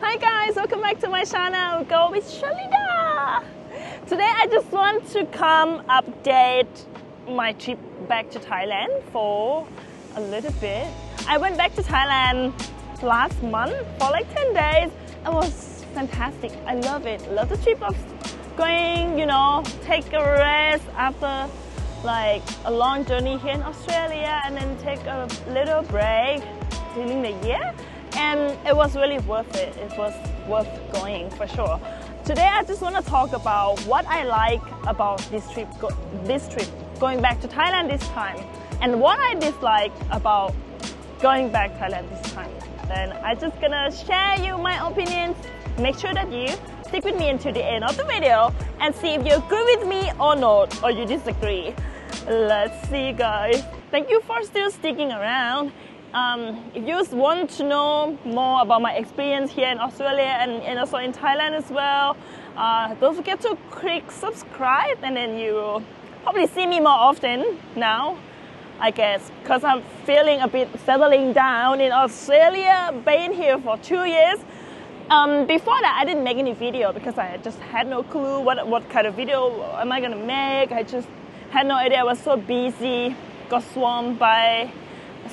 Hi guys, welcome back to my channel, Go with Shalida. Today I just want to come update my trip back to Thailand for a little bit. I went back to Thailand last month for like 10 days. It was fantastic. I love it. Love the trip of going, take a rest after like a long journey here in Australia and then take a little break during the year. And it was really worth it. It was worth going for sure. Today I just want to talk about what I like about this trip going back to Thailand this time, and what I dislike about going back to Thailand this time. Then I'm just gonna share you my opinions. Make sure that you stick with me until the end of the video and see if you agree with me or not, or you disagree. Let's see, guys. Thank you for still sticking around. If you want to know more about my experience here in Australia and also in Thailand as well, don't forget to click subscribe, and then you probably see me more often now, I guess, because I'm feeling a bit settling down in Australia, been here for 2 years. Before that, I didn't make any video because I just had no clue what kind of video am I gonna make. I just had no idea. I was so busy, got swamped by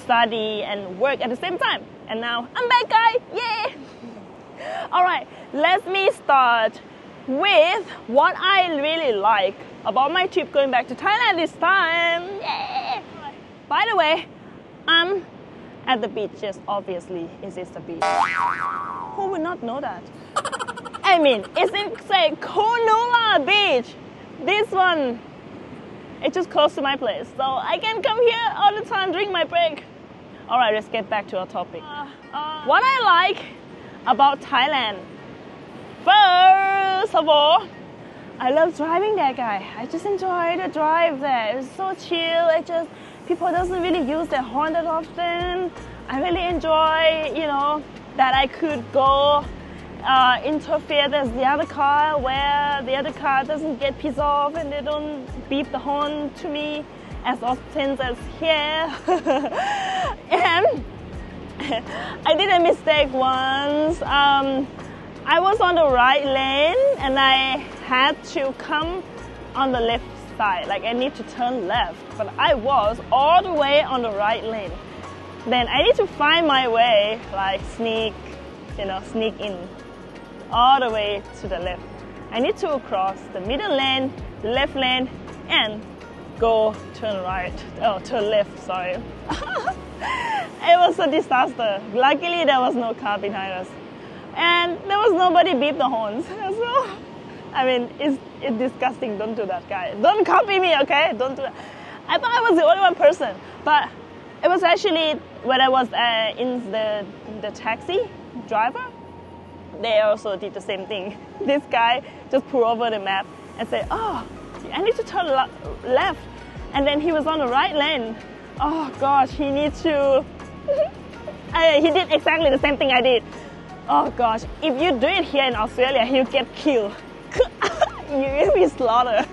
study and work at the same time, and now I'm back, guys. Yeah. All right, let me start with what I really like about my trip going back to Thailand this time. Yeah. By the way, I'm at the beach. Yes, obviously it is the beach. Who would not know that? I mean, it's in say Kunula Beach. This one, it's just close to my place, so I can come here all the time during my break. All right, let's get back to our topic. What I like about Thailand, first of all, I love driving there, guys. I just enjoy the drive there. It's so chill. People doesn't really use their horn that often. I really enjoy, that I could go interfere with the other car where the other car doesn't get pissed off and they don't beep the horn to me as often as here. And I did a mistake once. I was on the right lane and I had to come on the left side, like I need to turn left, but I was all the way on the right lane. Then I need to find my way, like sneak in all the way to the left. I need to cross the middle lane, the left lane, and go turn left, sorry. It was a disaster. Luckily there was no car behind us, and there was nobody beep the horns. So, I mean, it's disgusting. Don't do that, guys. Don't copy me, okay? Don't do that. I thought I was the only one person, but it was actually when I was in the taxi driver, they also did the same thing. This guy just pulled over the map and said, "Oh, I need to turn left," and then he was on the right lane. Oh gosh, he needs to. He did exactly the same thing I did. Oh gosh, if you do it here in Australia, you get killed. You will be slaughtered.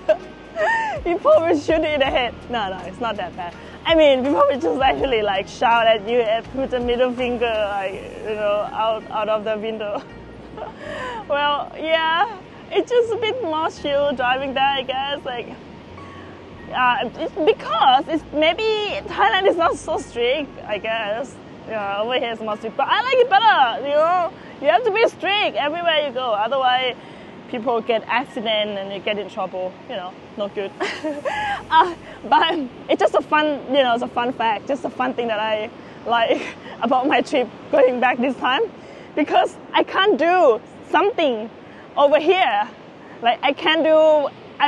You probably shoot it in the head. No, it's not that bad. I mean, people would just actually like shout at you and put a middle finger out of the window. Well, yeah, it's just a bit more chill driving there, I guess. Like, it's because maybe Thailand is not so strict, I guess. Yeah, over here it's more strict, but I like it better. You have to be strict everywhere you go, otherwise people get accident and you get in trouble. Not good. But it's just a fun, it's a fun fact, just a fun thing that I like about my trip going back this time, because I can't do something over here. Like I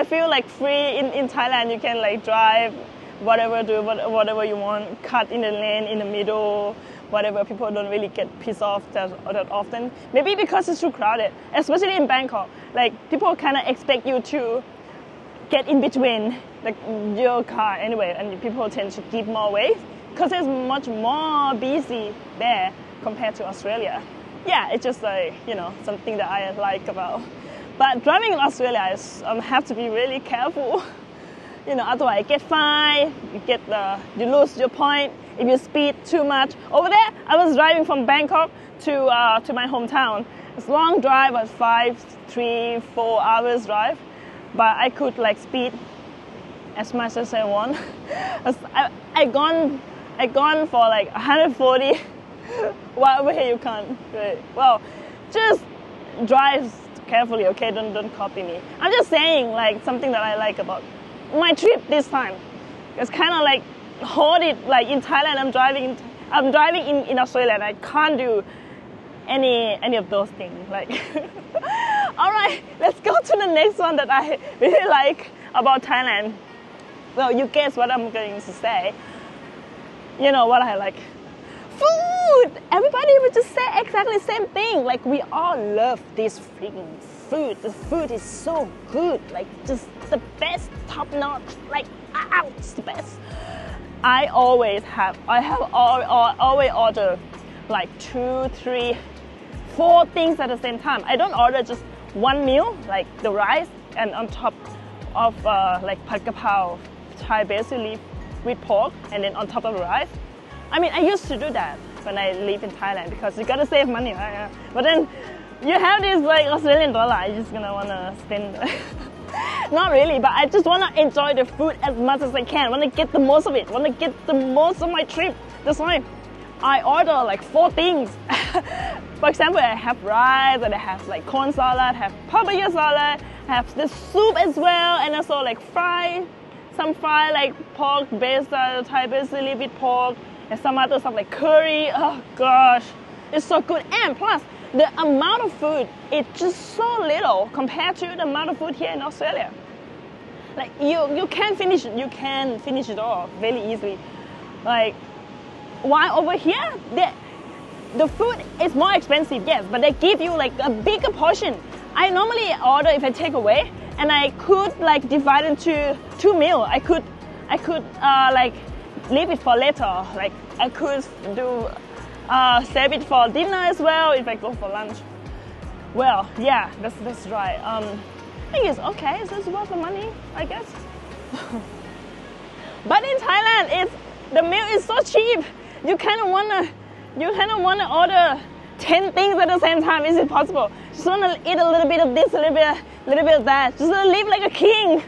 feel like free in Thailand. You can like drive, whatever you want, cut in the lane, in the middle, whatever. People don't really get pissed off that often. Maybe because it's too crowded, especially in Bangkok. Like people kind of expect you to get in between like your car anyway, and people tend to give more way because it's much more busy there compared to Australia. Yeah, it's just like something that I like about. But driving in Australia, I have to be really careful. Otherwise get fined. You lose your point if you speed too much. Over there, I was driving from Bangkok to my hometown, It's long drive, was 3, 4 hours drive, but I could like speed as much as I want. I gone for like 140. While over here you can't. Right. Well, just drive carefully, okay? Don't copy me. I'm just saying like something that I like about my trip this time. It's kind of like hold it like in Thailand. I'm driving in Australia, and I can't do any of those things. Like, all right, let's go to the next one that I really like about Thailand. Well, you guess what I'm going to say. You know what I like? Food! Everybody would just say exactly the same thing. Like, we all love this freaking food. The food is so good. Like, just the best, top notch. Like, it's the best. I always always order like 2, 3, 4 things at the same time. I don't order just one meal, like the rice, and on top of like pad kapao, Thai basil leaf with pork, and then on top of the rice. I mean, I used to do that when I live in Thailand because you gotta save money, right? But then you have this like Australian dollar, you're just gonna wanna spend. Not really, but I just wanna enjoy the food as much as I can. Wanna get the most of it. Wanna get the most of my trip. That's why I order like 4 things. For example, I have rice, and I have like corn salad, have papaya salad, have the soup as well, and also like some fry like pork based Thai basil leaf with pork, and some other stuff like curry. Oh gosh, it's so good. And plus, the amount of food is just so little compared to the amount of food here in Australia. Like you can finish it. You can finish it all very easily. Like, while over here, the food is more expensive, yes, but they give you like a bigger portion. I normally order if I take away, and I could like divide into 2 meals. I could like leave it for later. Like, I could do save it for dinner as well if I go for lunch. Well, yeah, that's right. I think it's okay. It's worth the money, I guess. But in Thailand, the meal is so cheap. You kind of wanna order 10 things at the same time. Is it possible? Just wanna eat a little bit of this, a little bit of that. Just wanna live like a king.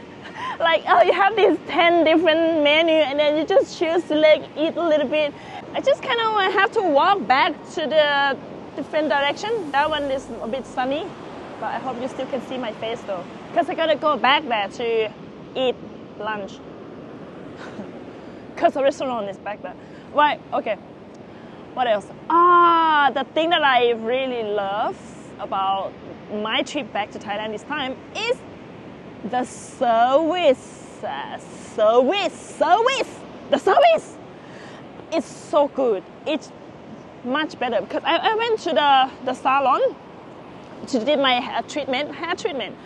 Like, oh, you have these 10 different menus, and then you just choose to like eat a little bit. I just kind of have to walk back to the different direction. That one is a bit sunny, but I hope you still can see my face though, because I gotta go back there to eat lunch. Because the restaurant is back there. Right, okay. What else? The thing that I really love about my trip back to Thailand this time is the service. The service is so good. It's much better because I went to the salon to do my hair treatment,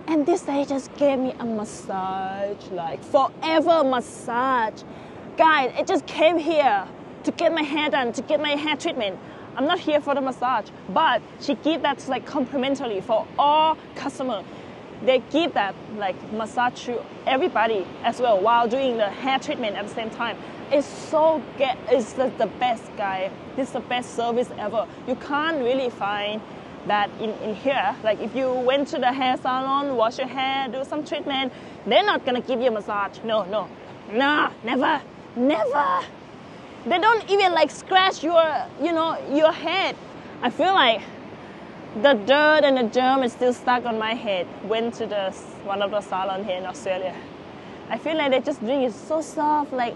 and this day just gave me a massage, like forever massage. Guys, I just came here to get my hair done, to get my hair treatment. I'm not here for the massage, but she give that like complimentary for all customers. They give that like massage to everybody as well while doing the hair treatment at the same time. It's the best, guy. This is the best service ever. You can't really find that in here. Like, if you went to the hair salon, wash your hair, do some treatment, they're not gonna give you a massage. No, never. They don't even like scratch your head. I feel like the dirt and the germ is still stuck on my head. Went to one of the salons here in Australia. I feel like they're just doing it so soft, like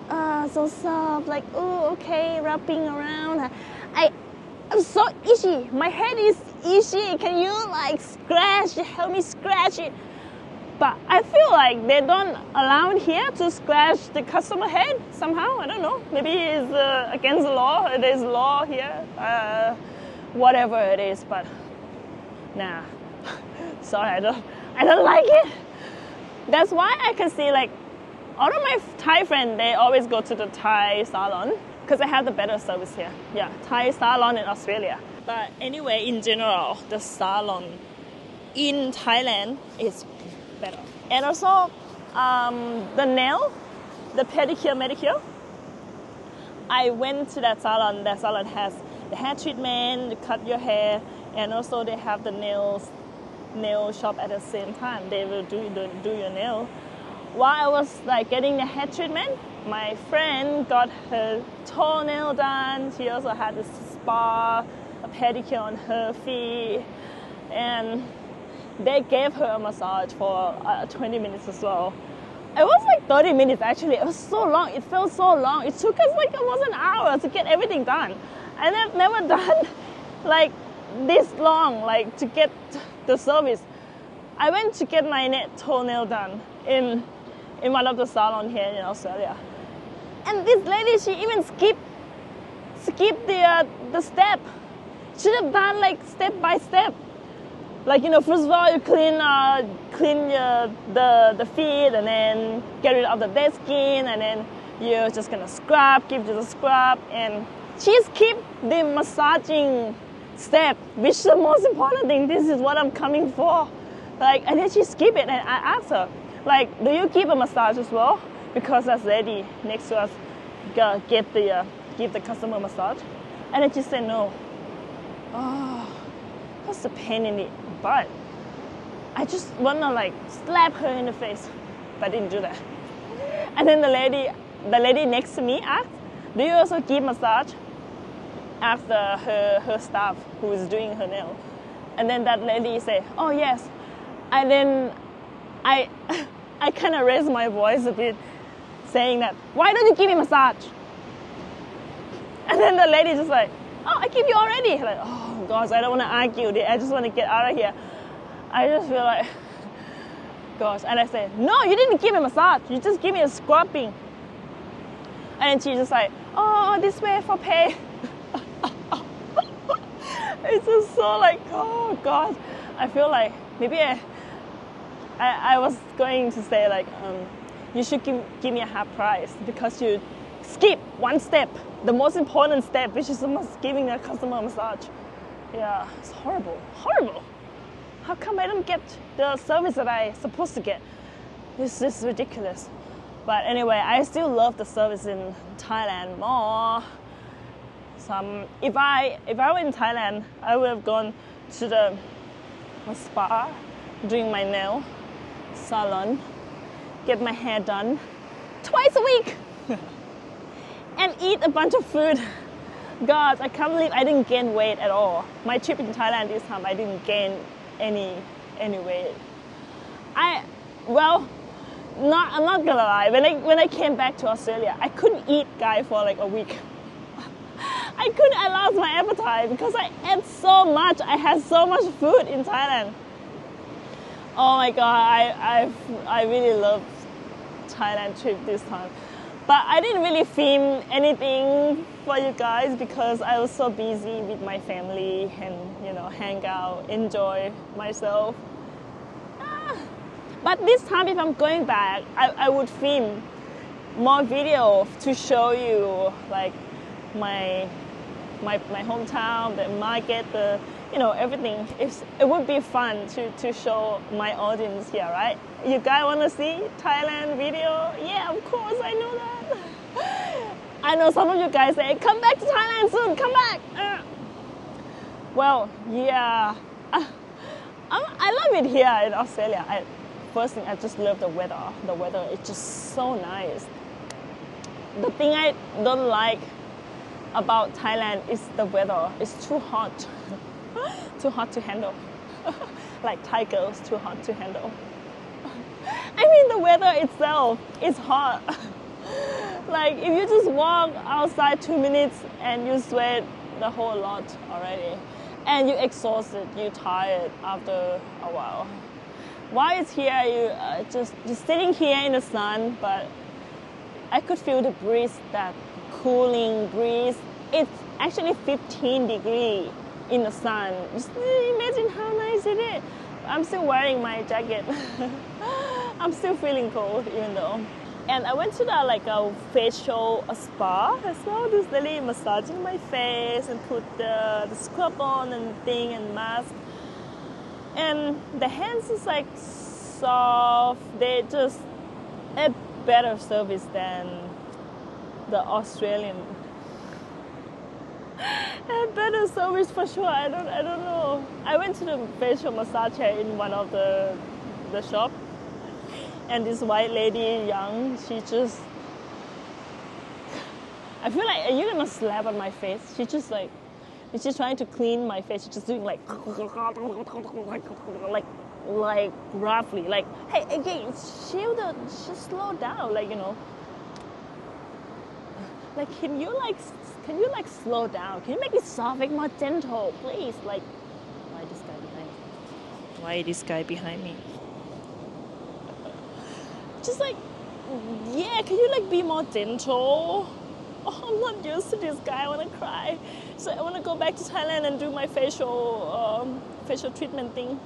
so soft, like oh okay, wrapping around. I'm so itchy. My head is itchy. Can you like help me scratch it? But I feel like they don't allow it here to scratch the customer head somehow. I don't know. Maybe it's against the law. There's law here. Whatever it is, but nah. Sorry, I don't like it. That's why I can see like all of my Thai friends, they always go to the Thai salon because they have the better service here. Yeah, Thai salon in Australia. But anyway, in general, the salon in Thailand is better. And also the nail, the pedicure, manicure. I went to that salon. That salon has the hair treatment, cut your hair, And also they have the nail shop at the same time. They will do your nail. While I was like getting the hair treatment, my friend got her toenail done. She also had a spa, a pedicure on her feet, and they gave her a massage for 20 minutes as well. It was like 30 minutes actually. It was so long. It felt so long. It took us like almost an hour to get everything done. And I've never done like this long, like to get the service. I went to get my toenail done in one of the salons here in Australia. And this lady, she even skipped the step. She should have done like step by step. Like, you know, first of all, you clean the feet, and then get rid of the dead skin, and then you're just gonna scrub, give you the scrub, and she skipped the massaging step, which is the most important thing. This is what I'm coming for. Like, and then she skipped it, and I asked her, like, do you give a massage as well? Because that lady next to us give the customer a massage, and then she said no. Oh, what's the pain in it? But I just wanna like slap her in the face, but I didn't do that. And then the lady next to me asked, do you also give massage? Asked her staff who is doing her nail. And then that lady said, oh yes. And then I kind of raised my voice a bit, saying that, why don't you give me a massage? And then the lady just like, oh, I give you already. Like, oh gosh, I don't want to argue. I just want to get out of here. I just feel like, gosh. And I said, no, you didn't give me a massage. You just give me a scrubbing. And she just like, oh, this way for pay. It's just so like, oh gosh. I feel like maybe I was going to say like, you should give me a half price because you skip one step, the most important step, which is giving a customer a massage. Yeah, it's horrible. How come I don't get the service that I'm supposed to get? This is ridiculous. But anyway, I still love the service in Thailand more. If I were in Thailand, I would have gone to the spa, doing my nail, salon, get my hair done twice a week, and eat a bunch of food. God, I can't believe I didn't gain weight at all. My trip in Thailand this time, I didn't gain any weight. I'm not gonna lie. When I came back to Australia, I couldn't eat for like a week. I lost my appetite because I ate so much. I had so much food in Thailand. Oh my God, I really loved Thailand trip this time. But I didn't really film anything for you guys because I was so busy with my family and, you know, hang out, enjoy myself. But this time, if I'm going back, I would film more video to show you like my hometown, the market, everything. It would be fun to show my audience here, right? You guys want to see Thailand video? Yeah, of course, I know that. I know some of you guys say, come back to Thailand soon, come back. Well, yeah. I love it here in Australia. First thing, I just love the weather. The weather is just so nice. The thing I don't like about Thailand is the weather. It's too hot. Too hot to handle. Like Thai girls, too hot to handle. I mean, the weather itself is hot. Like, if you just walk outside 2 minutes and you sweat the whole lot already. And you're exhausted, you're tired after a while. While it's here, you just sitting here in the sun, but I could feel the breeze, that cooling breeze. It's actually 15 degrees in the sun. Just imagine how nice it is. I'm still wearing my jacket. I'm still feeling cold, even though. And I went to a facial spa as well. This lady massaging my face and put the scrub on and thing and mask. And the hands is like soft. They just a better service than the Australian. And better service for sure. I don't know. I went to the facial massage here in one of the shop, and this white lady, young, she just, I feel like you're gonna slap on my face. She just like, she's trying to clean my face. She's just doing like roughly, like, hey, again, just slow down, like, you know. Like, can you slow down? Can you make it soft, like more gentle, please? Like, why this guy behind me? Why this guy behind me? Just like, yeah, can you like be more gentle? Oh, I'm not used to this guy. I want to cry. So I want to go back to Thailand and do my facial treatment thing.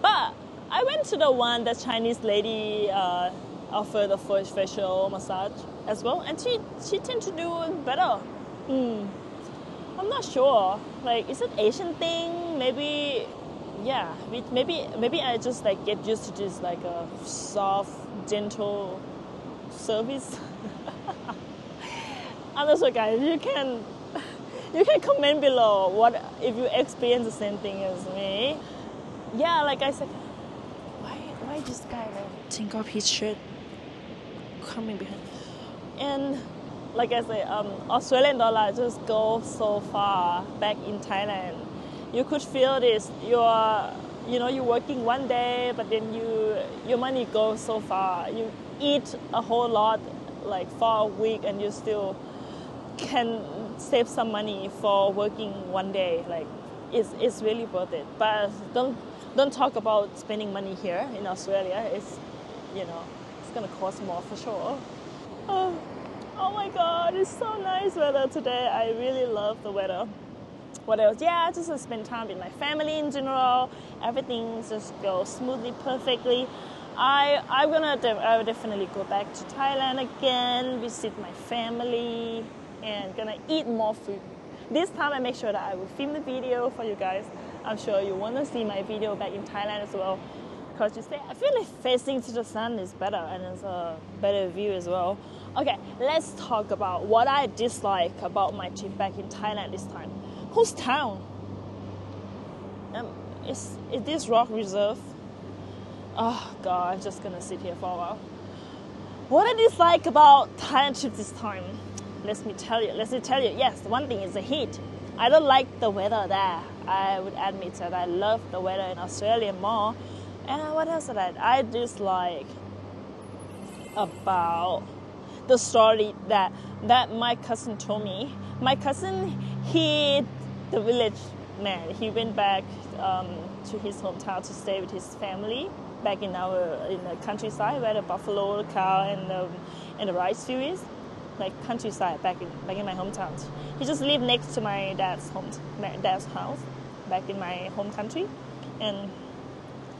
But I went to the one that Chinese lady offered the first facial massage as well, and she tend to do it better. I'm not sure. Like, is it Asian thing? Maybe, yeah. Maybe I just like get used to this like a soft, gentle service. I'm not sure, guys. You can comment below what if you experience the same thing as me. Yeah, like I said, why this guy like take off his shirt coming behind? And like I said, Australian dollar just go so far back in Thailand. You could feel this. You're working one day, but then your money goes so far. You eat a whole lot like for a week, and you still can save some money for working one day. Like, it's really worth it. But don't talk about spending money here in Australia. It's gonna cost more for sure. Oh my God, it's so nice weather today. I really love the weather. What else? Yeah, just to spend time with my family in general. Everything just goes smoothly, perfectly. I will definitely go back to Thailand again, visit my family, and gonna eat more food. This time I make sure that I will film the video for you guys. I'm sure you want to see my video back in Thailand as well, because you say I feel like facing to the sun is better and it's a better view as well. Okay, let's talk about what I dislike about my trip back in Thailand this time. Whose town? Is this rock reserve? Oh God, I'm just gonna sit here for a while. What I dislike about Thailand trip this time, let me tell you. Yes, one thing is the heat. I don't like the weather there. I would admit that I love the weather in Australia more. And what else did I dislike about the story that my cousin told me? My cousin, the village man, he went back to his hometown to stay with his family back in the countryside where the buffalo, the cow, and the rice field is. Like countryside back in my hometown. He just lived next to my dad's house back in my home country, and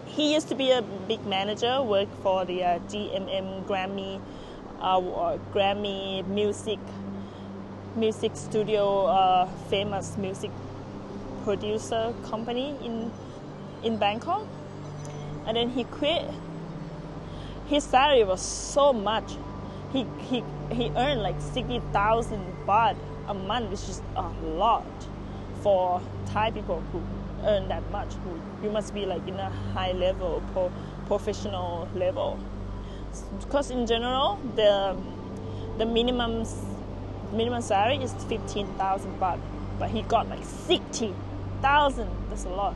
he used to be a big manager, worked for the GMM Grammy music studio, famous music producer company in Bangkok, and then he quit. His salary was so much. He earned like 60,000 baht a month, which is a lot for Thai people who earn that much. You must be like in a high level, professional level. Because in general, the minimum salary is 15,000 baht, but he got like 60,000. That's a lot.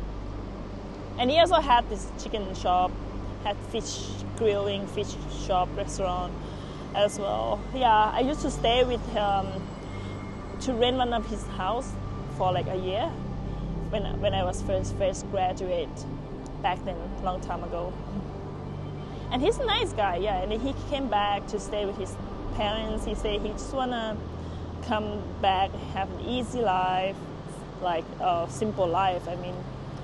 And he also had this chicken shop, had fish grilling, fish shop, restaurant as well. Yeah, I used to stay with him to rent one of his house for like a year when I was first graduate back then, long time ago. And he's a nice guy, yeah. And he came back to stay with his parents. He said he just wanna come back, have an easy life, like a simple life. I mean,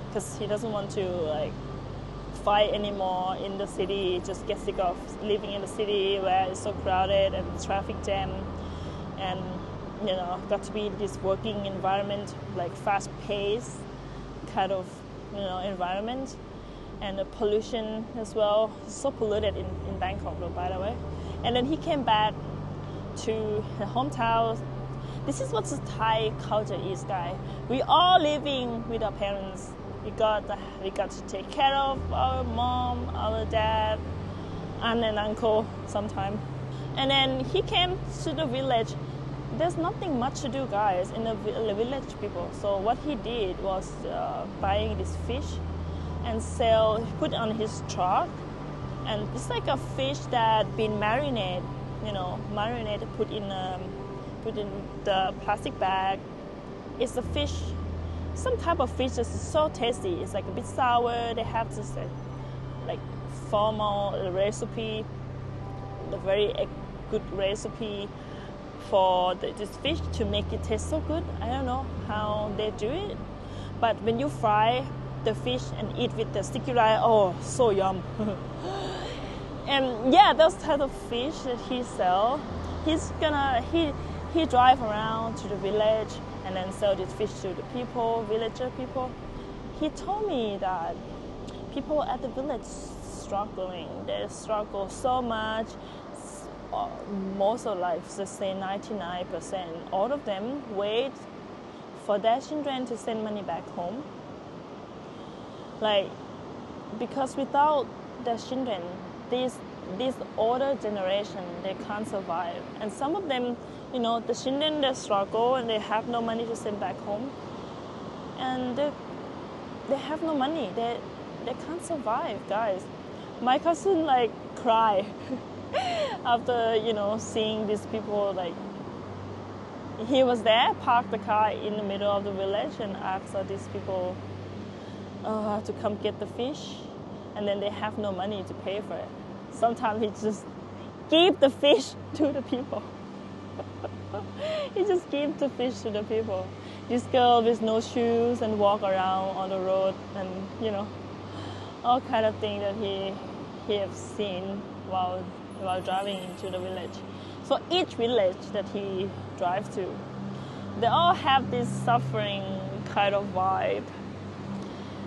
because he doesn't want to like fight anymore in the city. Just get sick of living in the city where it's so crowded and traffic jam, and got to be in this working environment, like fast-paced kind of environment, and the pollution as well. It's so polluted in Bangkok, though, by the way. And then he came back to the hometown, This is what the Thai culture is, guys. We all living with our parents. We got to take care of our mom, our dad, and an uncle sometime. And then he came to the village. There's nothing much to do, guys, in the village people. So what he did was buying this fish and put it on his truck. And it's like a fish that been marinated, put in the plastic bag. It's a fish, some type of fish that's so tasty. It's like a bit sour. They have this like formal recipe, the very good recipe for this fish to make it taste so good. I don't know how they do it, but when you fry the fish and eat with the sticky rice, oh, so yum. And yeah, those type of fish that he sell, he drive around to the village and then sell this fish to the villager people. He told me that people at the village struggling. They struggle so much. Most of life, let's say 99%, all of them wait for their children to send money back home. Like, because without their children, this older generation, they can't survive. And some of them, the children, they struggle and they have no money to send back home. And they have no money. They can't survive, guys. My cousin cry after seeing these people. He was there, parked the car in the middle of the village and asked these people to come get the fish, and then they have no money to pay for it. Sometimes he just give the fish to the people. He just give the fish to the people. This girl with no shoes and walk around on the road, and all kind of things that he have seen while driving into the village. So each village that he drives to, they all have this suffering kind of vibe.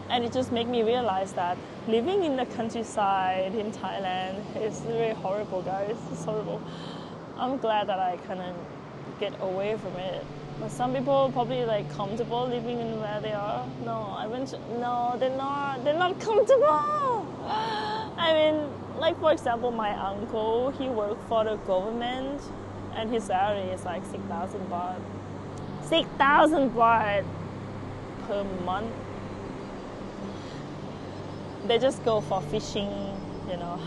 And it just made me realize that living in the countryside in Thailand is really horrible, guys. It's horrible. I'm glad that I kind of get away from it. But some people probably comfortable living in where they are. No, they're not comfortable. I mean, for example, my uncle, he worked for the government, and his salary is 6,000 baht. 6,000 baht per month. They just go for fishing,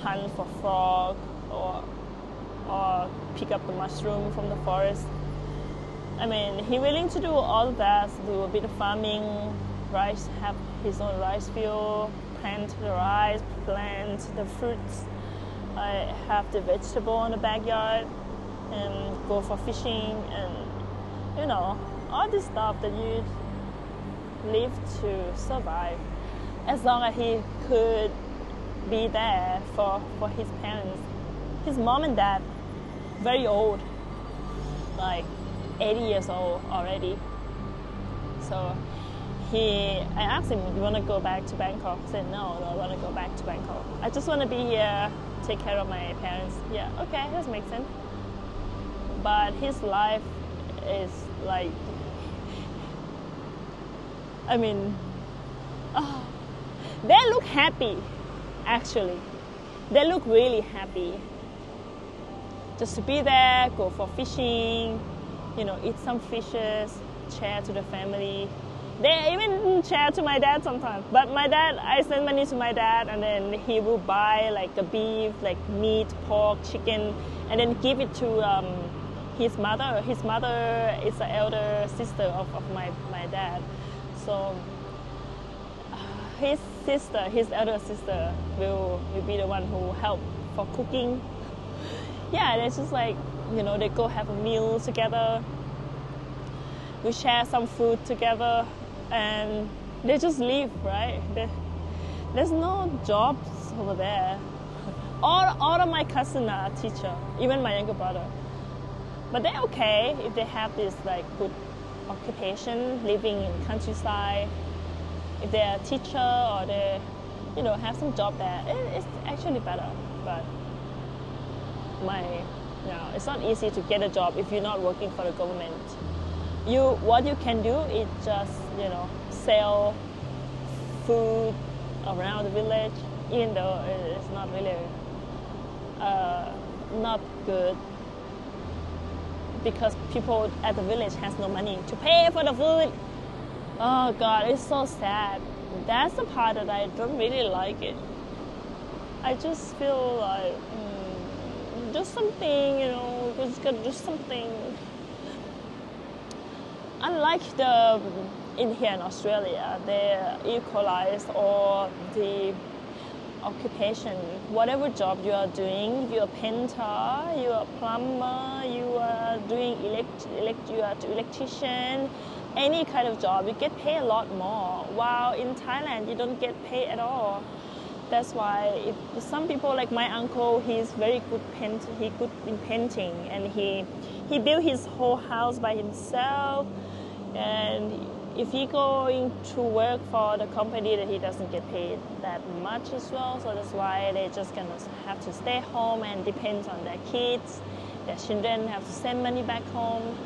hunt for frog or pick up the mushroom from the forest. I mean, he willing to do all that, do a bit of farming, rice, have his own rice field, plant the rice, plant the fruits, have the vegetable in the backyard, and go for fishing, and all this stuff that you live to survive. As long as he could be there for his parents. His mom and dad, very old, 80 years old already. So I asked him, do you want to go back to Bangkok? He said, no, I want to go back to Bangkok. I just want to be here, take care of my parents. Yeah, okay, that makes sense. But his life is they look happy, actually. They look really happy. Just to be there, go for fishing, eat some fishes, share to the family. They even share to my dad sometimes. But my dad, I send money to my dad, and then he will buy a beef, meat, pork, chicken, and then give it to his mother. His mother is the elder sister of my dad. So his elder sister will be the one who help for cooking. Yeah, it's just they go have a meal together. We share some food together, and they just live, right? There's no jobs over there. All of my cousins are teacher, even my younger brother. But they're okay if they have this good occupation, living in countryside. If they're a teacher or they, have some job there, it's actually better. But it's not easy to get a job if you're not working for the government. what you can do is just, sell food around the village, even though it's not really not good, because people at the village has no money to pay for the food. Oh God, it's so sad. That's the part that I don't really like it. I just feel like do something, just gotta do something. Unlike in here in Australia, they equalize all the occupation. Whatever job you are doing, you're a painter, you're a plumber, you are doing you are an electrician, any kind of job, you get paid a lot more. While in Thailand, you don't get paid at all. That's why some people, like my uncle, he's very good he good in painting, and he built his whole house by himself. And if he going to work for the company, that he doesn't get paid that much as well. So that's why they just gonna have to stay home and depend on their kids. Their children have to send money back home.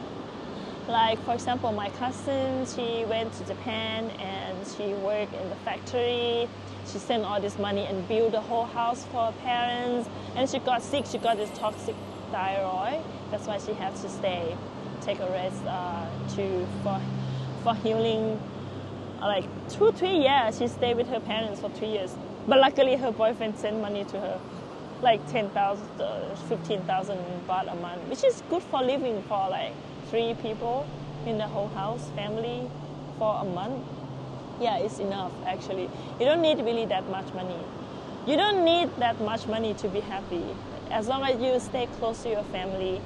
Like, for example, my cousin, she went to Japan and she worked in the factory. She sent all this money and built a whole house for her parents. And she got sick. She got this toxic thyroid. That's why she had to stay, take a rest for healing. Like 2-3 years, she stayed with her parents for 3 years. But luckily, her boyfriend sent money to her, like 10,000, 15,000 baht a month, which is good for living for like 3 people in the whole house, family, for a month. Yeah, it's enough actually. You don't need really that much money. You don't need that much money to be happy, as long as you stay close to your family.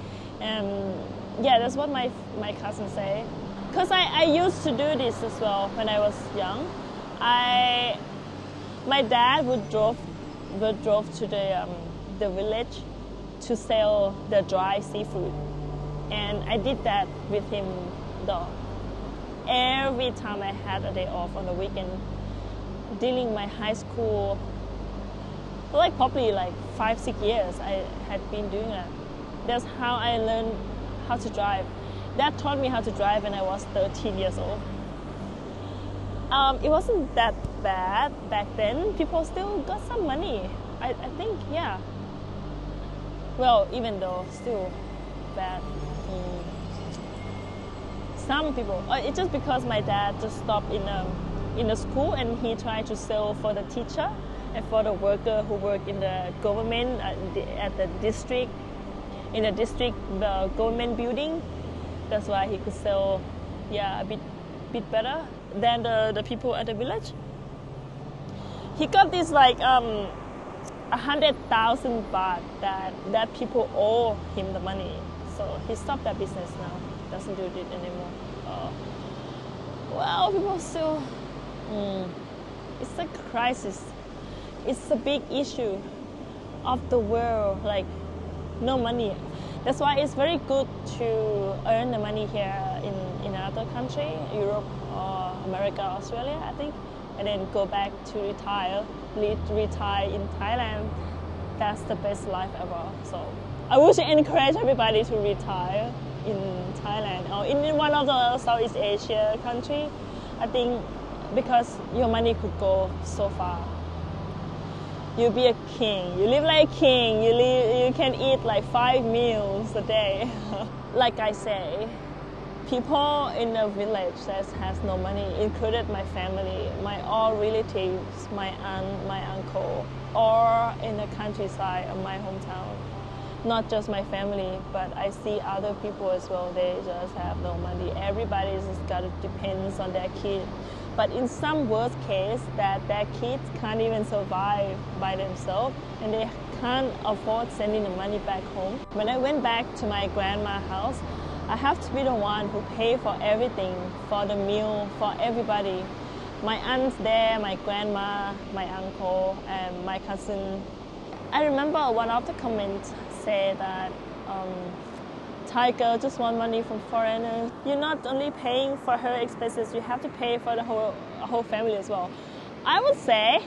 Yeah, that's what my cousin say. Because I used to do this as well when I was young. My dad would drove to the village to sell the dry seafood. And I did that with him though. Every time I had a day off on the weekend, during my high school, like probably like 5-6 years, I had been doing that. That's how I learned how to drive. Dad taught me how to drive when I was 13 years old. It wasn't that bad back then. People still got some money. I think, yeah. Well, even though still bad. Some people, it's just because my dad just stopped in a school and he tried to sell for the teacher and for the worker who work in the government at the district, the government building. That's why he could sell, a bit better than the people at the village. He got this like 100,000 baht that people owe him the money. So he stopped that business now. Doesn't do it anymore. Well, people still. It's a crisis. It's a big issue of the world. Like, no money. That's why it's very good to earn the money here in another country, Europe or America, Australia, I think, and then go back to retire in Thailand. That's the best life ever. So I would encourage everybody to retire in Thailand or in one of the Southeast Asia country. I think because your money could go so far. You'll be a king. You live like a king. You can eat like 5 meals a day. Like I say, people in the village that has no money, included my family, my all relatives, my aunt, my uncle, or in the countryside of my hometown. Not just my family, but I see other people as well. They just have no money. Everybody's just got to depend on their kid. But in some worst case, that their kids can't even survive by themselves and they can't afford sending the money back home. When I went back to my grandma's house, I have to be the one who pay for everything, for the meal, for everybody. My aunt's there, my grandma, my uncle, and my cousin. I remember one of the comments said that Thai girl just want money from foreigners. You're not only paying for her expenses, you have to pay for the whole family as well. I would say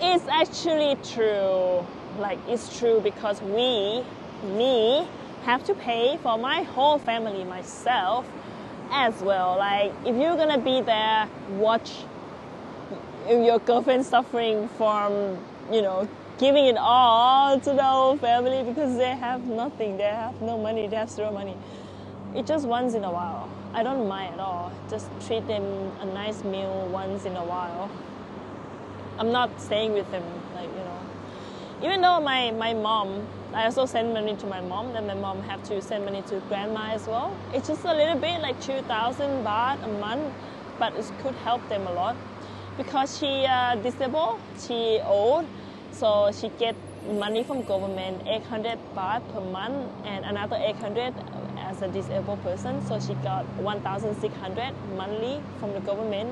it's actually true. Like, it's true because me have to pay for my whole family myself as well. Like if you're gonna be there, watch your girlfriend suffering from, you know, giving it all to the whole family because they have nothing, they have no money, they have zero money. It's just once in a while. I don't mind at all. Just treat them a nice meal once in a while. I'm not staying with them, like, you know. Even though my mom, I also send money to my mom, then my mom have to send money to grandma as well. It's just a little bit, like 2,000 baht a month, but it could help them a lot. Because she disabled, she old, so she get money from government, 800 baht per month, and another 800 as a disabled person. So she got 1,600 monthly from the government.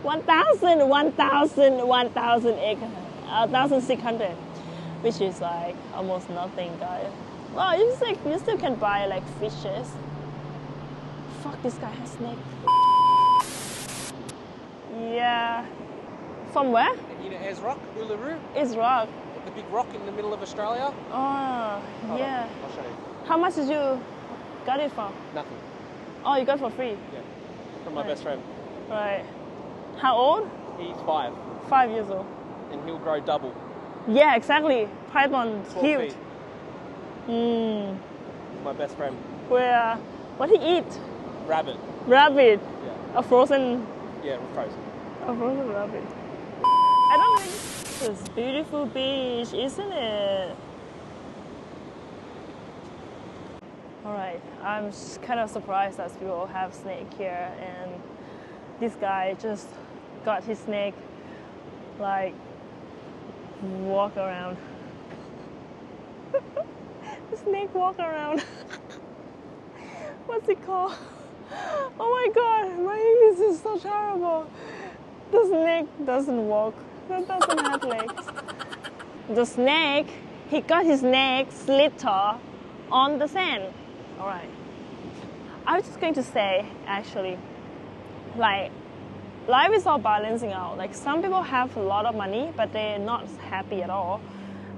1,600, which is like almost nothing, guys. Well, you still can buy like fishes. Fuck, this guy has snake. Yeah. From where? You know, as rock, Uluru. It's rock. The big rock in the middle of Australia. Oh, yeah. I'll show you. How much did you got it for? Nothing. Oh, you got it for free? Yeah. From my best friend. Right. How old? He's 5. 5 years old. And he'll grow double. Yeah, exactly. Python, 12 huge. feet. My best friend. Where? What he eat? Rabbit. Rabbit. Yeah. A frozen. Yeah, frozen. A frozen rabbit. I don't really. This beautiful beach, isn't it? Alright, I'm kind of surprised that people have snake here, and this guy just got his snake, like, walk around. The snake walk around. What's it called? Oh my god, my English is so terrible. The snake doesn't walk. It doesn't have legs. The snake, he got his neck slither on the sand. Alright. I was just going to say, actually, like, life is all balancing out. Like, some people have a lot of money, but they're not happy at all.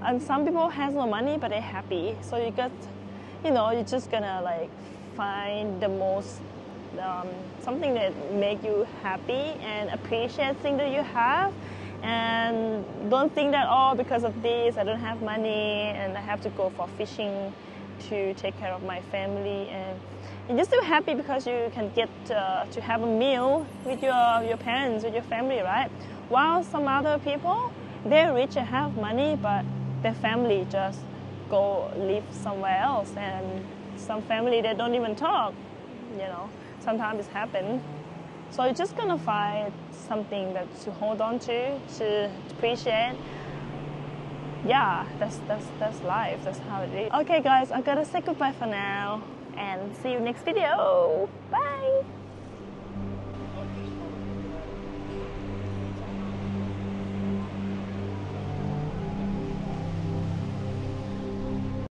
And some people has no money, but they're happy. So you got, you know, you're just gonna, like, find the most, something that make you happy and appreciate things that you have. And don't think that, oh, because of this, I don't have money and I have to go for fishing to take care of my family. And you're just so happy because you can get to have a meal with your parents, with your family, right? While some other people, they're rich and have money, but their family just go live somewhere else. And some family, they don't even talk, you know. Sometimes it happens. So you're just gonna find something that to hold on to appreciate. Yeah, that's life. That's how it is. Okay, guys, I'm gonna say goodbye for now, and see you next video. Bye.